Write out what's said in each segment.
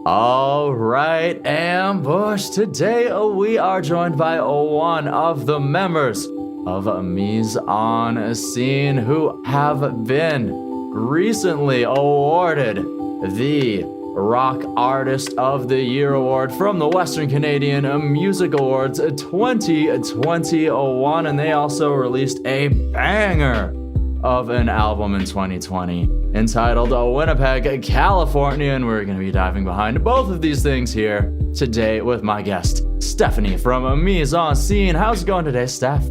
All right, Ambush. Today we are joined by one of the members of Mise on Scene who have been recently awarded the Rock Artist of the Year award from the Western Canadian Music Awards 2021, and they also released a banger of an album in 2020 entitled Winnipeg, California, and we're going to be diving behind both of these things here today with my guest, Stephanie from Mise on Scene. How's it going today, Steph?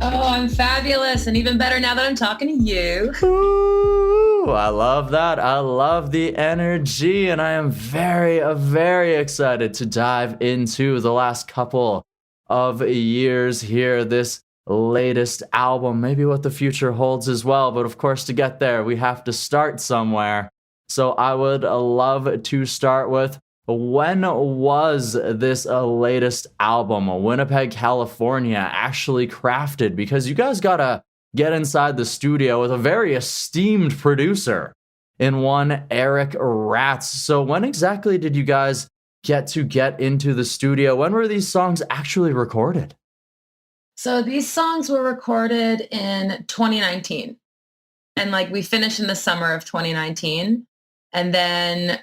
Oh, I'm fabulous, and even better now that I'm talking to you. Ooh, I love that. I love the energy, and I am very, very excited to dive into the last couple of years here, this latest album, maybe what the future holds as well. But of course, to get there, we have to start somewhere. So I would love to start with, when was this latest album, Winnipeg, California, actually crafted? Because you guys gotta get inside the studio with a very esteemed producer in one Eric Ratz. So when exactly did you guys get into the studio? When were these songs actually recorded? So these songs were recorded in 2019, and we finished in the summer of 2019, and then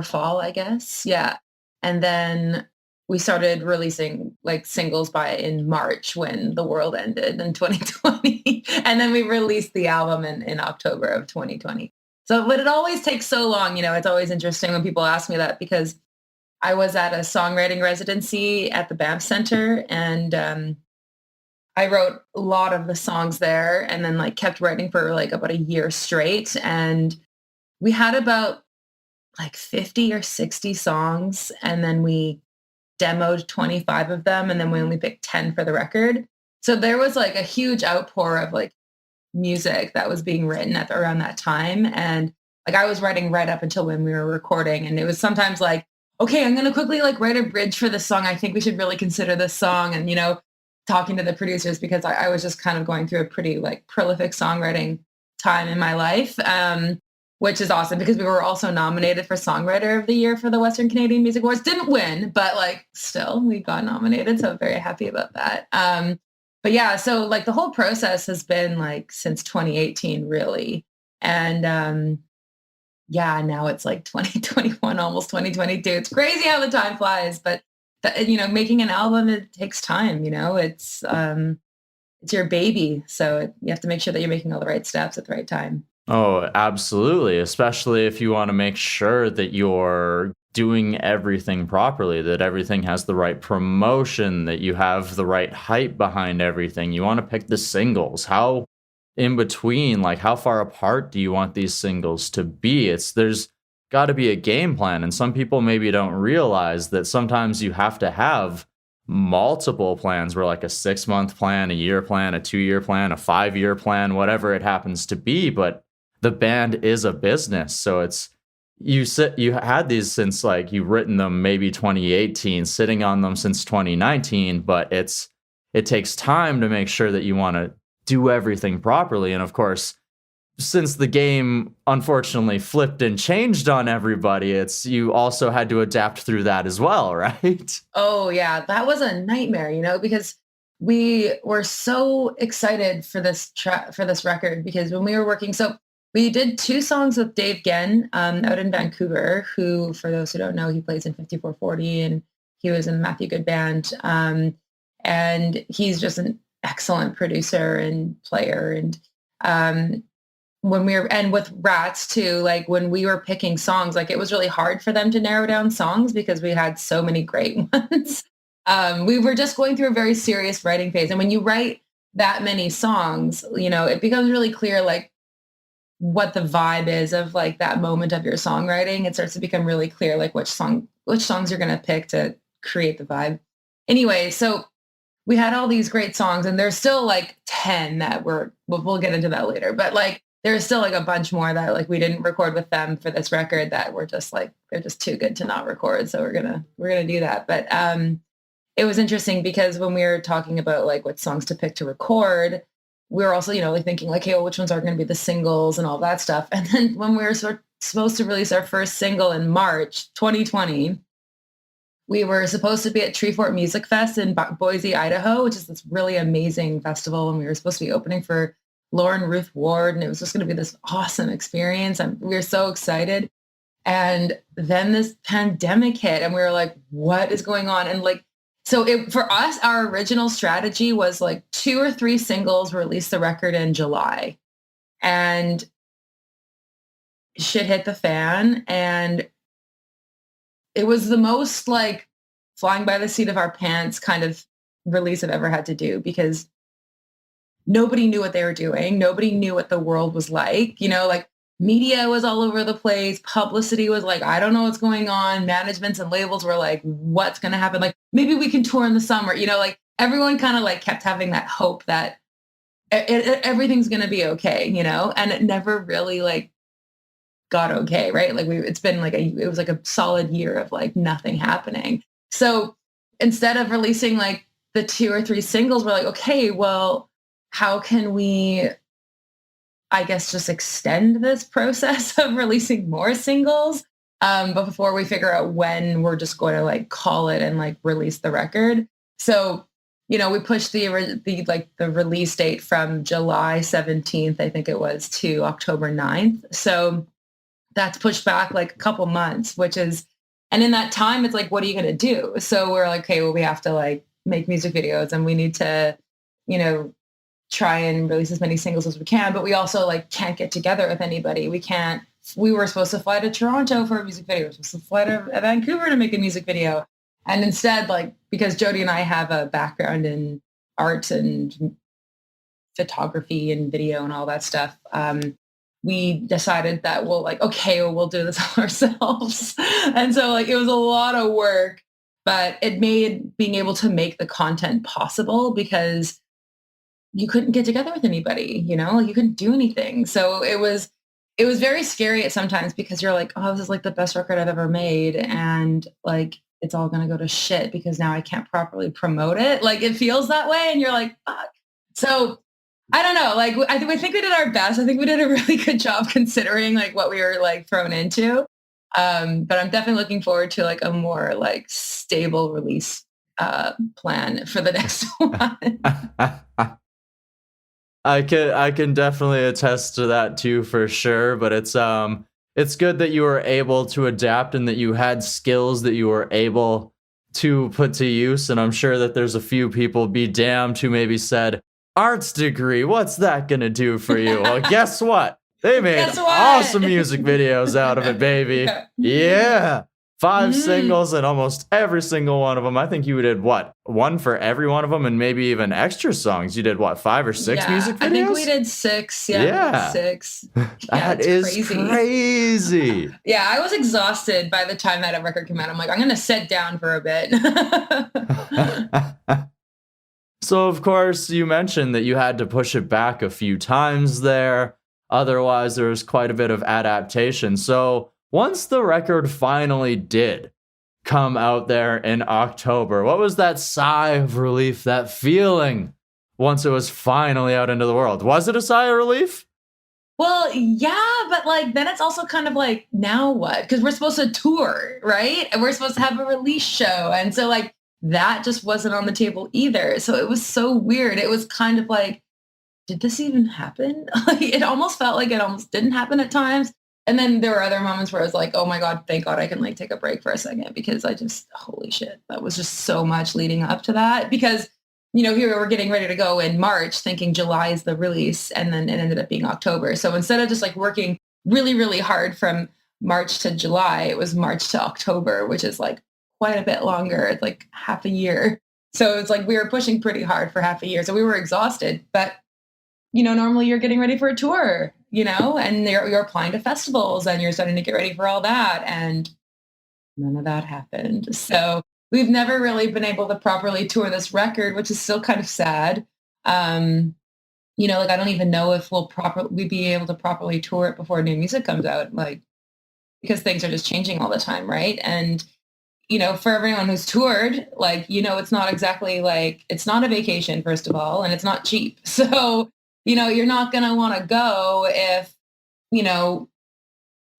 fall, I guess. Yeah. And then we started releasing singles in March when the world ended in 2020. And then we released the album in October of 2020. So, but it always takes so long. It's always interesting when people ask me that, because I was at a songwriting residency at the Banff Center, and I wrote a lot of the songs there, and then kept writing for about a year straight. And we had about 50 or 60 songs, and then we demoed 25 of them, and then we only picked 10 for the record. So there was a huge outpour of music that was being written at around that time. And I was writing right up until when we were recording, and it was sometimes okay, I'm going to quickly write a bridge for this song. I think we should really consider this song. And, talking to the producers, because I was just kind of going through a pretty prolific songwriting time in my life, which is awesome because we were also nominated for Songwriter of the Year for the Western Canadian Music Awards. Didn't win, but still we got nominated. So I'm very happy about that. But yeah, so the whole process has been since 2018 really. And yeah, now it's 2021, almost 2022. It's crazy how the time flies, but making an album, it takes time, it's your baby. So you have to make sure that you're making all the right steps at the right time. Oh, absolutely. Especially if you want to make sure that you're doing everything properly, that everything has the right promotion, that you have the right hype behind everything. You want to pick the singles. How in between, how far apart do you want these singles to be? There's got to be a game plan. And some people maybe don't realize that sometimes you have to have multiple plans, where a 6-month plan, a year plan, a 2-year plan, a 5-year plan, whatever it happens to be. But the band is a business. So you had these since you've written them maybe 2018, sitting on them since 2019, but it takes time to make sure that you want to do everything properly. And of course, since the game unfortunately flipped and changed on everybody, you also had to adapt through that as well, right? Oh yeah, that was a nightmare, because we were so excited for this record, because when we were working, so we did 2 songs with Dave Genn out in Vancouver, who, for those who don't know, he plays in 5440 and he was in the Matthew Good Band. And he's just an excellent producer and player. And and with Rats too, when we were picking songs, it was really hard for them to narrow down songs because we had so many great ones. We were just going through a very serious writing phase. And when you write that many songs, it becomes really clear, what the vibe is of that moment of your songwriting. It starts to become really clear, which songs you're going to pick to create the vibe. Anyway, so we had all these great songs, and there's still 10 that we'll get into that later, but there's still a bunch more that we didn't record with them for this record that were just they're just too good to not record. So we're gonna do that. But it was interesting because when we were talking about what songs to pick to record, we were also, thinking okay, well, which ones are going to be the singles and all that stuff. And then when we were sort supposed to release our first single in March 2020. We were supposed to be at Treefort Music Fest in Boise, Idaho, which is this really amazing festival. And we were supposed to be opening for Lauren Ruth Ward. And it was just going to be this awesome experience. And we were so excited. And then this pandemic hit and we were like, what is going on? And like, so for us, our original strategy was like 2 or 3 singles, release the record in July. And shit hit the fan. And it was the most like flying by the seat of our pants kind of release I've ever had to do, because nobody knew what they were doing. Nobody knew what the world was like. Like media was all over the place. Publicity was like, I don't know what's going on. Managements and labels were like, what's going to happen? Like, maybe we can tour in the summer. Like everyone kind of like kept having that hope that everything's going to be okay, and it never really like got okay, right? Like it's been like it was like a solid year of like nothing happening. So instead of releasing like the 2 or 3 singles, we're like, okay, well, how can we, I guess, just extend this process of releasing more singles? But before we figure out when we're just going to like call it and like release the record. So, we pushed the release date from July 17th, I think it was, to October 9th. So that's pushed back like a couple months, and in that time, it's like, what are you going to do? So we're like, okay, well, we have to like make music videos and we need to, try and release as many singles as we can, but we also like can't get together with anybody. We were supposed to fly to Toronto for a music video. We were supposed to fly to Vancouver to make a music video. And instead, like, because Jody and I have a background in art and photography and video and all that stuff, we decided that we'll do this ourselves. And so like, it was a lot of work, but it made being able to make the content possible, because you couldn't get together with anybody, you couldn't do anything. So it was very scary at sometimes, because you're like, oh, this is like the best record I've ever made. And like, it's all going to go to shit because now I can't properly promote it. Like it feels that way. And you're like, fuck. So I don't know. Like, I think we did our best. I think we did a really good job considering like what we were like thrown into. But I'm definitely looking forward to like a more like stable release plan for the next one. I can definitely attest to that too, for sure. But it's good that you were able to adapt and that you had skills that you were able to put to use. And I'm sure that there's a few people, be damned, who maybe said, arts degree, what's that gonna do for you? Well, guess what? They made awesome music videos out of it, baby. Yeah. 5 singles, and almost every single one of them. I think you did what? One for every one of them, and maybe even extra songs. You did what, 5 or 6 music videos? I think we did 6. Yeah. 6. That is crazy. Yeah, I was exhausted by the time that record came out. I'm like, I'm going to sit down for a bit. So, of course, you mentioned that you had to push it back a few times there. Otherwise, there was quite a bit of adaptation. So, once the record finally did come out there in October, what was that sigh of relief, that feeling once it was finally out into the world? Was it a sigh of relief? Well, yeah, but like then it's also kind of like, now what? Because we're supposed to tour, right? And we're supposed to have a release show. And so like that just wasn't on the table either. So it was so weird. It was kind of like, did this even happen? Like, it almost felt like it almost didn't happen at times. And then there were other moments where I was like, oh my God, thank God I can like take a break for a second, because I just, holy shit, that was just so much leading up to that. Because, here we're getting ready to go in March thinking July is the release, and then it ended up being October. So instead of just like working really, really hard from March to July, it was March to October, which is like quite a bit longer. It's like half a year. So it's like we were pushing pretty hard for half a year. So we were exhausted, but normally you're getting ready for a tour, and you're applying to festivals and you're starting to get ready for all that. And none of that happened. So we've never really been able to properly tour this record, which is still kind of sad. I don't even know if we'd be able to properly tour it before new music comes out, like, because things are just changing all the time. Right. And, for everyone who's toured, like, it's not exactly like, it's not a vacation, first of all, and it's not cheap. So, you're not going to want to go if,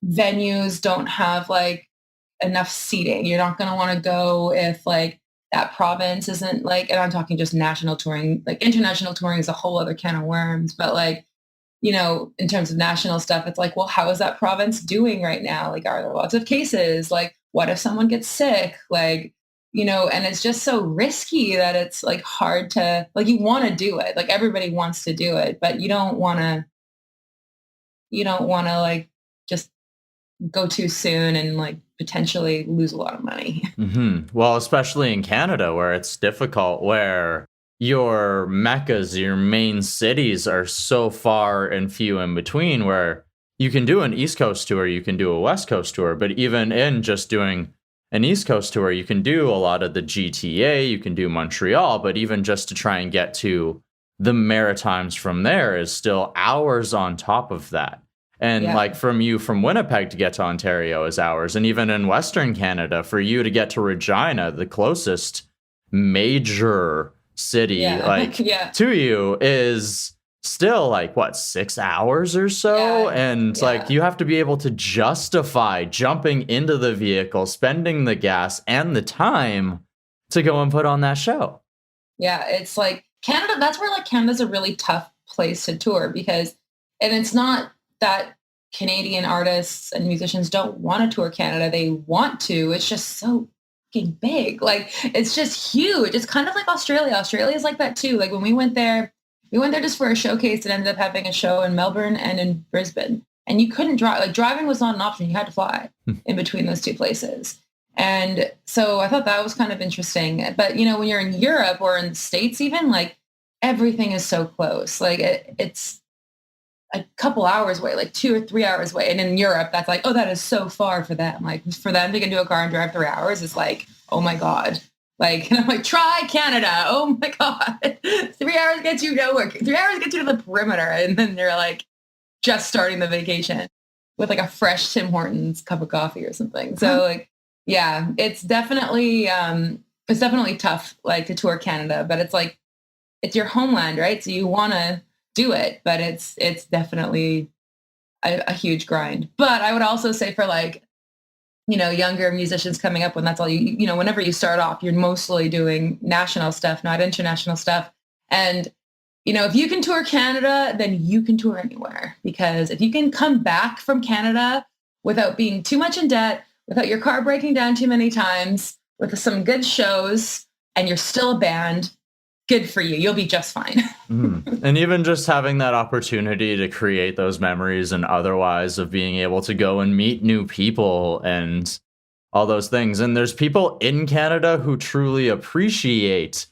venues don't have like enough seating. You're not going to want to go if like that province isn't like, and I'm talking just national touring, like international touring is a whole other can of worms, but like, you know, in terms of national stuff, it's like, well, how is that province doing right now? Like, are there lots of cases? Like, what if someone gets sick? Like, you know, and it's just so risky that it's like hard to, like, you want to do it. Like everybody wants to do it, but you don't want to like just go too soon and like potentially lose a lot of money. Mm-hmm. Well, especially in Canada where it's difficult, where your meccas, your main cities are so far and few in between, where you can do an East Coast tour, you can do a West Coast tour, but even in just doing an East Coast tour, you can do a lot of the GTA, you can do Montreal, but even just to try and get to the Maritimes from there is still hours on top of that. And like from Winnipeg to get to Ontario is hours. And even in Western Canada, for you to get to Regina, the closest major city to you is still like, what, 6 hours or so? And like you have to be able to justify jumping into the vehicle, spending the gas and the time to go and put on that show. Yeah, it's like Canada, that's where like Canada's a really tough place to tour because, and it's not that Canadian artists and musicians don't want to tour Canada. They want to. It's just so fucking big. Like, it's just huge. It's kind of like Australia. Australia is like that too. Like when we went there just for a showcase and ended up having a show in Melbourne and in Brisbane. And you couldn't drive. Like driving was not an option. You had to fly in between those two places. And so I thought that was kind of interesting. But, you know, when you're in Europe or in the States even, like everything is so close. Like it's a couple hours away, like 2 or 3 hours away. And in Europe, that's like, oh, that is so far for them. Like for them to get into a car and drive 3 hours is like, oh my God. Like, and I'm like, try Canada. Oh my God. 3 hours gets you nowhere. 3 hours gets you to the perimeter. And then you're like just starting the vacation with like a fresh Tim Hortons cup of coffee or something. So like, yeah, it's definitely tough like to tour Canada, but it's like, it's your homeland, right? So you want to do it, but it's definitely a huge grind. But I would also say for like, you know, younger musicians coming up, when that's all you know, whenever you start off, you're mostly doing national stuff, not international stuff. And, you know, if you can tour Canada, then you can tour anywhere, because if you can come back from Canada without being too much in debt, without your car breaking down too many times, with some good shows, and you're still a band, good for you. You'll be just fine. And even just having that opportunity to create those memories and otherwise of being able to go and meet new people and all those things. And there's people in Canada who truly appreciate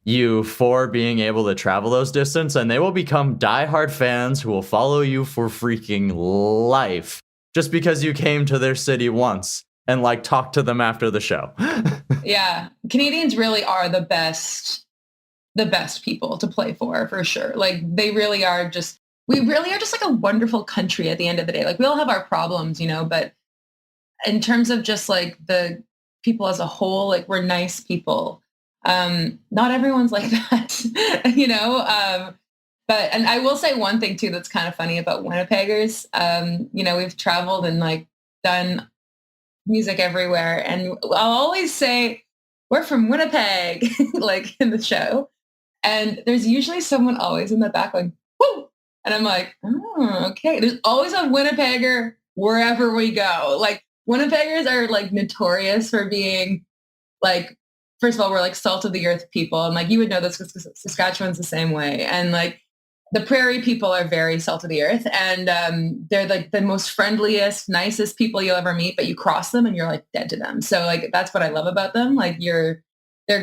you for being able to travel those distance, and they will become diehard fans who will follow you for freaking life just because you came to their city once and like talk to them after the show. Yeah. Canadians really are the best people to play for sure. Like we really are just like a wonderful country at the end of the day. Like we all have our problems, you know, but in terms of just like the people as a whole, like we're nice people. Not everyone's like that, you know? But I will say one thing too, that's kind of funny about Winnipeggers. You know, we've traveled and like done music everywhere. And I'll always say, we're from Winnipeg, like in the show. And there's usually someone always in the back going, whoo! And I'm like, oh, okay. There's always a Winnipegger wherever we go. Like Winnipeggers are like notorious for being like, first of all, we're like salt of the earth people. And like, you would know this because Saskatchewan's the same way. And like the prairie people are very salt of the earth. And they're like the most friendliest, nicest people you'll ever meet, but you cross them and you're like dead to them. So like, that's what I love about them. Like they're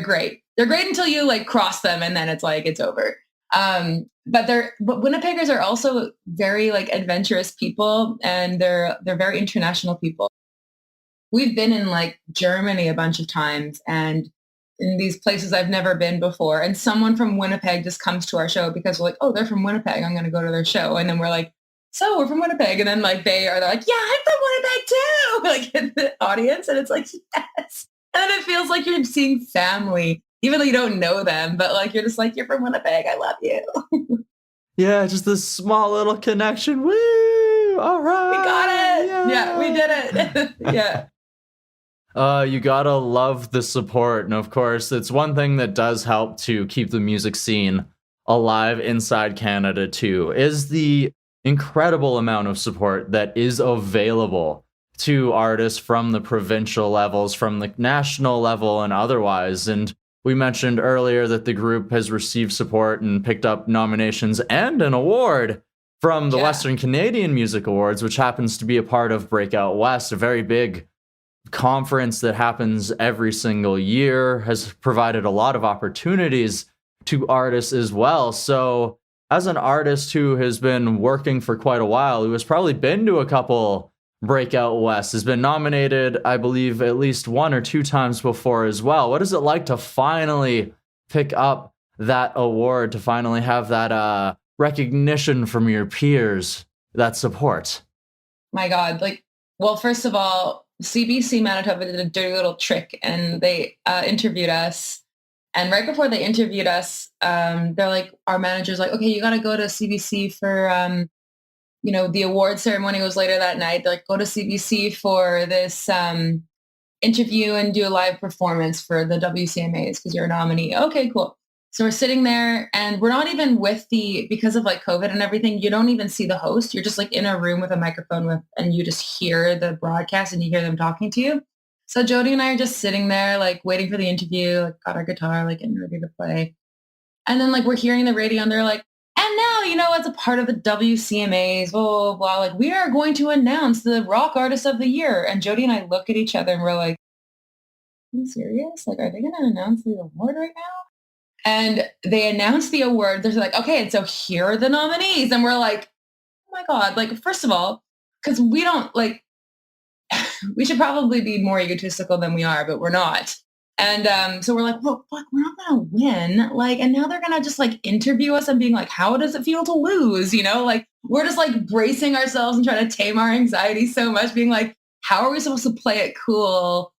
great. They're great until you like cross them and then it's like, it's over. But Winnipeggers are also very like adventurous people, and they're very international people. We've been in like Germany a bunch of times and in these places I've never been before. And someone from Winnipeg just comes to our show because we're like, oh, they're from Winnipeg. I'm going to go to their show. And then we're like, so we're from Winnipeg. And then like, they're like, yeah, I'm from Winnipeg too. Like in the audience. And it's like, yes. And then it feels like you're seeing family, even though you don't know them, but like, you're just like, you're from Winnipeg. I love you. Yeah. Just this small little connection. Woo. All right. We got it. Yeah, we did it. Yeah. You gotta love the support. And of course, it's one thing that does help to keep the music scene alive inside Canada too, is the incredible amount of support that is available to artists from the provincial levels, from the national level, and otherwise. And we mentioned earlier that the group has received support and picked up nominations and an award from the Western Canadian Music Awards, which happens to be a part of Breakout West, a very big conference that happens every single year, has provided a lot of opportunities to artists as well. So as an artist who has been working for quite a while, who has probably been to a couple Breakout West, has been nominated, I believe, at least 1 or 2 times before as well. What is it like to finally pick up that award, to finally have that recognition from your peers, that support? My God, like, well, first of all, CBC Manitoba did a dirty little trick, and they interviewed us. And right before they interviewed us, they're like, our manager's like, okay, you got to go to CBC for, the award ceremony was later that night. They're like, go to CBC for this interview and do a live performance for the WCMAs because you're a nominee. Okay, cool. So we're sitting there, and we're not even because of like COVID and everything, you don't even see the host. You're just like in a room with a microphone and you just hear the broadcast and you hear them talking to you. So Jody and I are just sitting there, like waiting for the interview, like got our guitar, like getting ready to play. And then like we're hearing the radio and they're like, and now, as a part of the WCMAs, blah, blah, blah, like we are going to announce the Rock Artist of the Year. And Jody and I look at each other and we're like, are you serious? Like, are they going to announce the award right now? And they announced the award. They're like, okay, and so here are the nominees. And we're like, oh my God, like, first of all, because we don't like, we should probably be more egotistical than we are, but we're not. And so we're like, well, fuck, we're not going to win. Like, and now they're going to just like interview us and being like, how does it feel to lose? Like we're just like bracing ourselves and trying to tame our anxiety so much, being like, how are we supposed to play it cool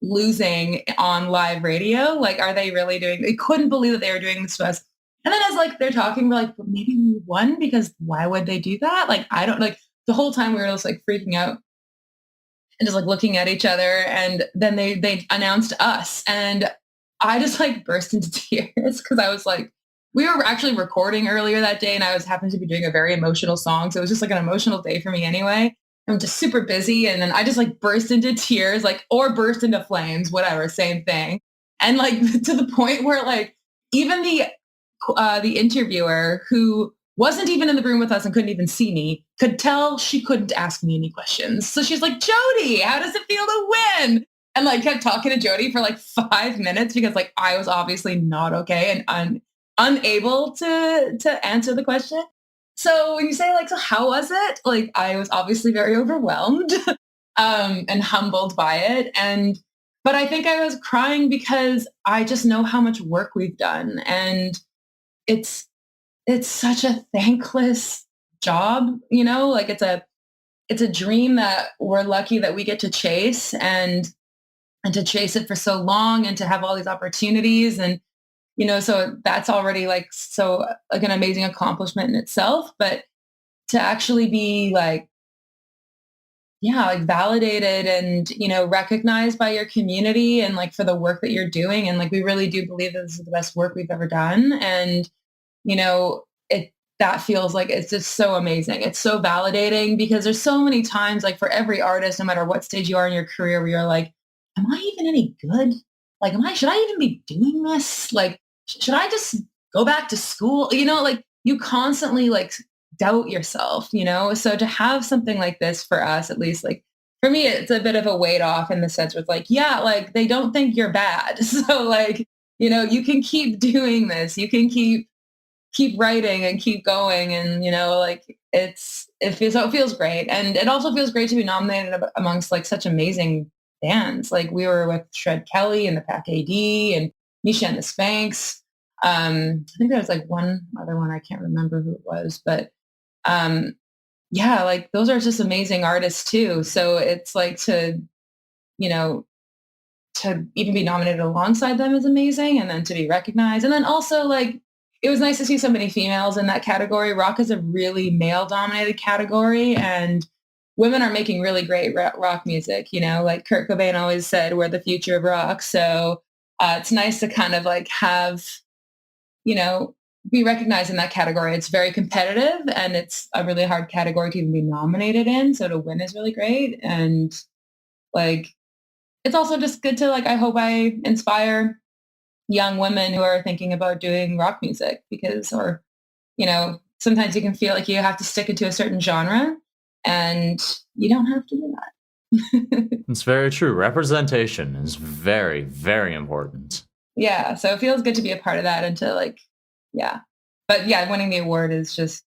losing on live radio? Like, are they really doing, they couldn't believe that they were doing this to us. And then as like, they're talking, we're like, well, maybe we won, because why would they do that? Like, I don't, like, the whole time we were just like freaking out and just like looking at each other. And then they announced us, and I just like burst into tears because I was like, we were actually recording earlier that day, and I happened to be doing a very emotional song. So it was just like an emotional day for me anyway. I'm just super busy. And then I just like burst into tears, like, or burst into flames, whatever, same thing. And like to the point where like even the interviewer, who wasn't even in the room with us and couldn't even see me, could tell she couldn't ask me any questions. So she's like, Jody, how does it feel to win? And like kept talking to Jody for like 5 minutes because like I was obviously not okay and unable to answer the question. So when you say like, so how was it? Like, I was obviously very overwhelmed and humbled by it. But I think I was crying because I just know how much work we've done. And it's such a thankless job, like it's a dream that we're lucky that we get to chase and to chase it for so long and to have all these opportunities. And so that's already like so like an amazing accomplishment in itself, but to actually be like, yeah, like validated and, recognized by your community and like for the work that you're doing. And like, we really do believe that this is the best work we've ever done. And, that feels like it's just so amazing. It's so validating because there's so many times like for every artist, no matter what stage you are in your career, where you're like, am I even any good? Like, should I even be doing this? Like, should I just go back to school? Like you constantly like doubt yourself, so to have something like this for us, at least like for me, it's a bit of a weight off in the sense where it's like, yeah, like they don't think you're bad. So like, you can keep doing this. You can keep writing and keep going. And, like it feels great. And it also feels great to be nominated amongst like such amazing bands. Like we were with Shred Kelly and the Pack AD and Mise and the Spanks. I think there was like one other one. I can't remember who it was, but yeah, like those are just amazing artists too. So it's like to even be nominated alongside them is amazing. And then to be recognized. And then also like, it was nice to see so many females in that category. Rock is a really male dominated category. And, women are making really great rock music, you know, like Kurt Cobain always said, we're the future of rock. So it's nice to kind of like have, you know, be recognized in that category. It's very competitive and it's a really hard category to even be nominated in. So to win is really great. And like, it's also just good to like, I hope I inspire young women who are thinking about doing rock music because, or, you know, sometimes you can feel like you have to stick into a certain genre and you don't have to do that. It's very true. Representation is very, very important. Yeah. So it feels good to be a part of that and to like, yeah. But yeah, winning the award is just,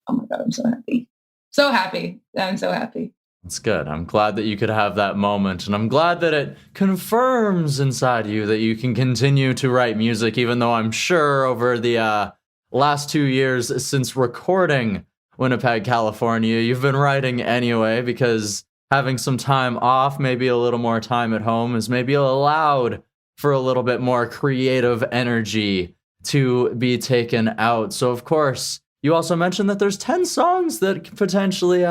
oh my God, I'm so happy. So happy. I'm so happy. That's good. I'm glad that you could have that moment, and I'm glad that it confirms inside you that you can continue to write music, even though I'm sure over the last 2 years since recording Winnipeg, California, you've been writing anyway, because having some time off, maybe a little more time at home, is maybe allowed for a little bit more creative energy to be taken out. So, of course, you also mentioned that there's 10 songs that potentially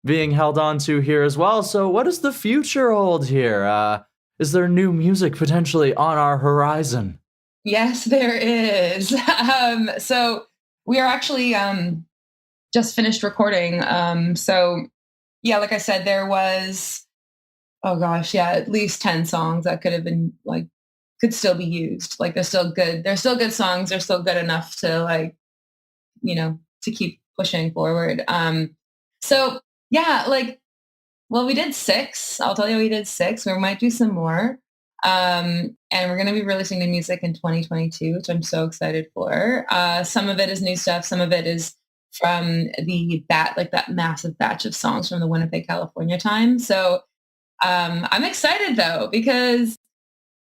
being held on to here as well. So what does the future hold here? Is there new music potentially on our horizon? Yes, there is. So we are actually just finished recording. So yeah, like I said, there was, oh gosh, yeah, at least 10 songs that could have been like, could still be used. Like they're still good. They're still good songs. They're still good enough to like, you know, to keep pushing forward. So yeah, like, well, we did 6. I'll tell you, we did 6. We might do some more. And we're going to be releasing new music in 2022, which I'm so excited for. Some of it is new stuff. Some of it is from that massive batch of songs from the Winnipeg, California time. So I'm excited though, because,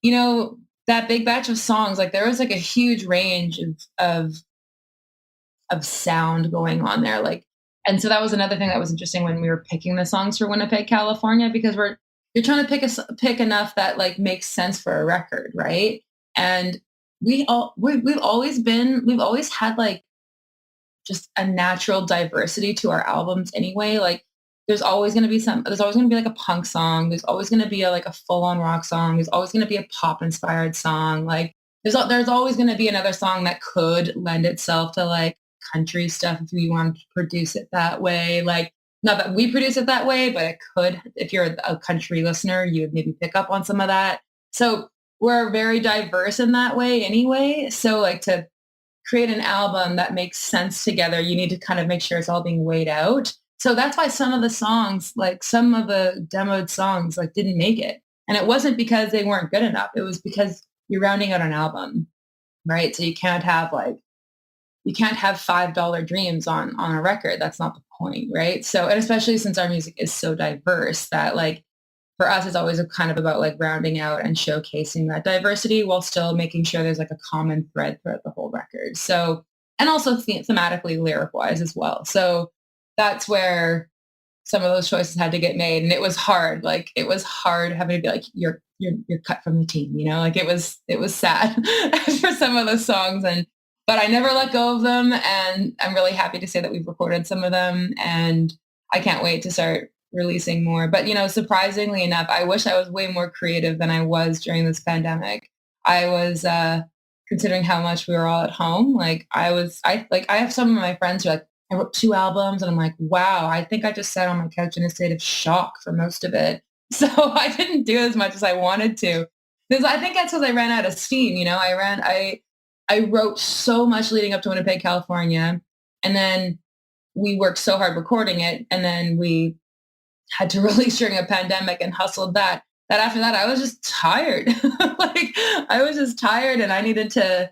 you know, that big batch of songs, like there was like a huge range of sound going on there. Like, and so that was another thing that was interesting when we were picking the songs for Winnipeg, California, because you're trying to pick enough that like makes sense for a record, right? And we've always had like just a natural diversity to our albums anyway. Like there's always going to be like a punk song. There's always going to be like a full on rock song. There's always going to be a pop inspired song. Like there's always going to be another song that could lend itself to like country stuff if you want to produce it that way. Like not that we produce it that way, but it could, if you're a country listener, you would maybe pick up on some of that. So we're very diverse in that way anyway. So like to create an album that makes sense together, you need to kind of make sure it's all being weighed out. So that's why some of the songs, like some of the demoed songs like didn't make it. And it wasn't because they weren't good enough. It was because you're rounding out an album, right? So you can't have $5 dreams on a record. That's not the point, right? So, and especially since our music is so diverse that like for us, it's always kind of about like rounding out and showcasing that diversity while still making sure there's like a common thread throughout the whole record. So, and also thematically lyric wise as well. So that's where some of those choices had to get made. And it was hard. Like it was hard having to be like, you're cut from the team, you know, like it was sad for some of those songs. But I never let go of them. And I'm really happy to say that we've recorded some of them and I can't wait to start releasing more. But, you know, surprisingly enough, I wish I was way more creative than I was during this pandemic. I was, considering how much we were all at home. Like I have some of my friends who are like, I wrote 2 albums and I'm like, wow, I think I just sat on my couch in a state of shock for most of it. So I didn't do as much as I wanted to because I think that's because I ran out of steam. You know, I wrote so much leading up to Winnipeg, California, and then we worked so hard recording it, and then we had to release during a pandemic and hustled that after that, I was just tired. Like, I was just tired, and I needed to,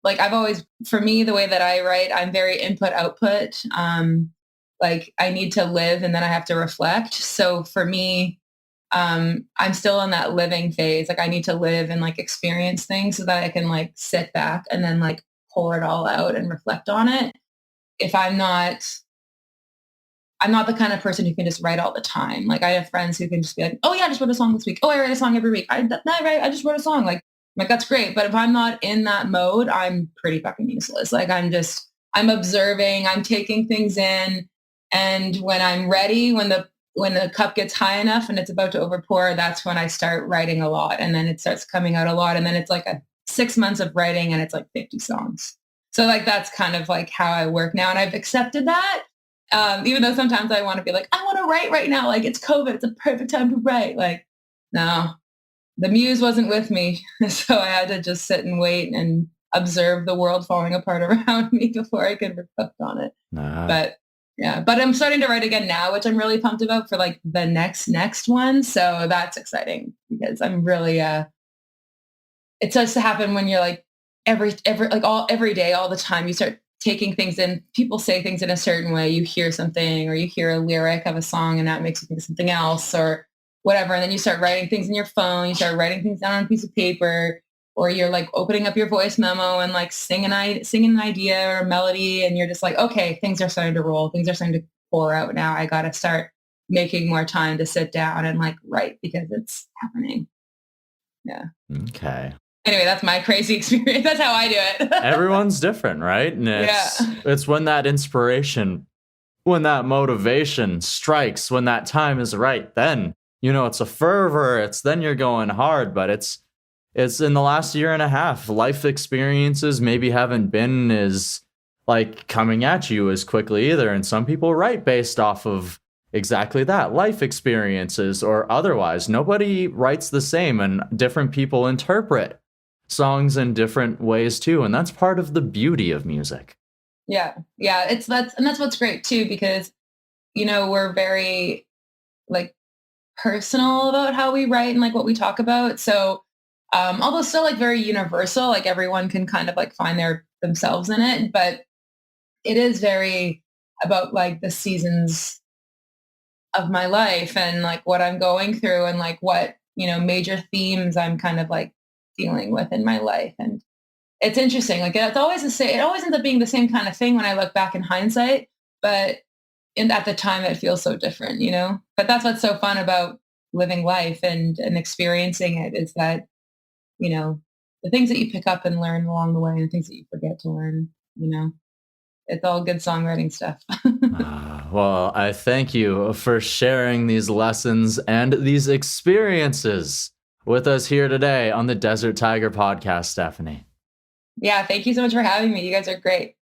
like, for me, the way that I write, I'm very input-output. Like, I need to live, and then I have to reflect. So for me, I'm still in that living phase. Like I need to live and like experience things so that I can like sit back and then like pour it all out and reflect on it. If I'm not the kind of person who can just write all the time. Like I have friends who can just be like, oh yeah, I just wrote a song this week. Oh, I write a song every week. I just wrote a song. Like that's great. But if I'm not in that mode, I'm pretty fucking useless. Like I'm observing, I'm taking things in. And when I'm ready, when the cup gets high enough and it's about to overpour, that's when I start writing a lot. And then it starts coming out a lot. And then it's like 6 months of writing and it's like 50 songs. So like, that's kind of like how I work now. And I've accepted that. Even though sometimes I want to be like, I want to write right now. Like it's COVID. It's a perfect time to write. Like, no, the muse wasn't with me. So I had to just sit and wait and observe the world falling apart around me before I could reflect on it. But yeah, but I'm starting to write again now, which I'm really pumped about for like the next one. So that's exciting because I'm really, it starts to happen when you're like every day, all the time, you start taking things in, people say things in a certain way, you hear something or you hear a lyric of a song and that makes you think of something else or whatever. And then you start writing things in your phone, you start writing things down on a piece of paper, or you're like opening up your voice memo and like singing an idea or a melody. And you're just like, okay, things are starting to roll. Things are starting to pour out now. I got to start making more time to sit down and like write because it's happening. Yeah. Okay. Anyway, that's my crazy experience. That's how I do it. Everyone's different, right? And it's when that inspiration, when that motivation strikes, when that time is right, then, it's a fervor. It's then you're going hard, but it's in the last year and a half, life experiences maybe haven't been as like coming at you as quickly either. And some people write based off of exactly that, life experiences or otherwise. Nobody writes the same, and different people interpret songs in different ways too. And that's part of the beauty of music. Yeah. That's what's great too, because, we're very like personal about how we write and like what we talk about. So, although still like very universal, like everyone can kind of like find themselves in it, but it is very about like the seasons of my life and like what I'm going through and like what, major themes I'm kind of like dealing with in my life. And it's interesting. Like it's always it always ends up being the same kind of thing when I look back in hindsight, but at the time it feels so different, but that's what's so fun about living life and experiencing it is that, the things that you pick up and learn along the way and the things that you forget to learn, it's all good songwriting stuff. Well, I thank you for sharing these lessons and these experiences with us here today on the Desert Tiger podcast, Stephanie. Yeah, thank you so much for having me. You guys are great.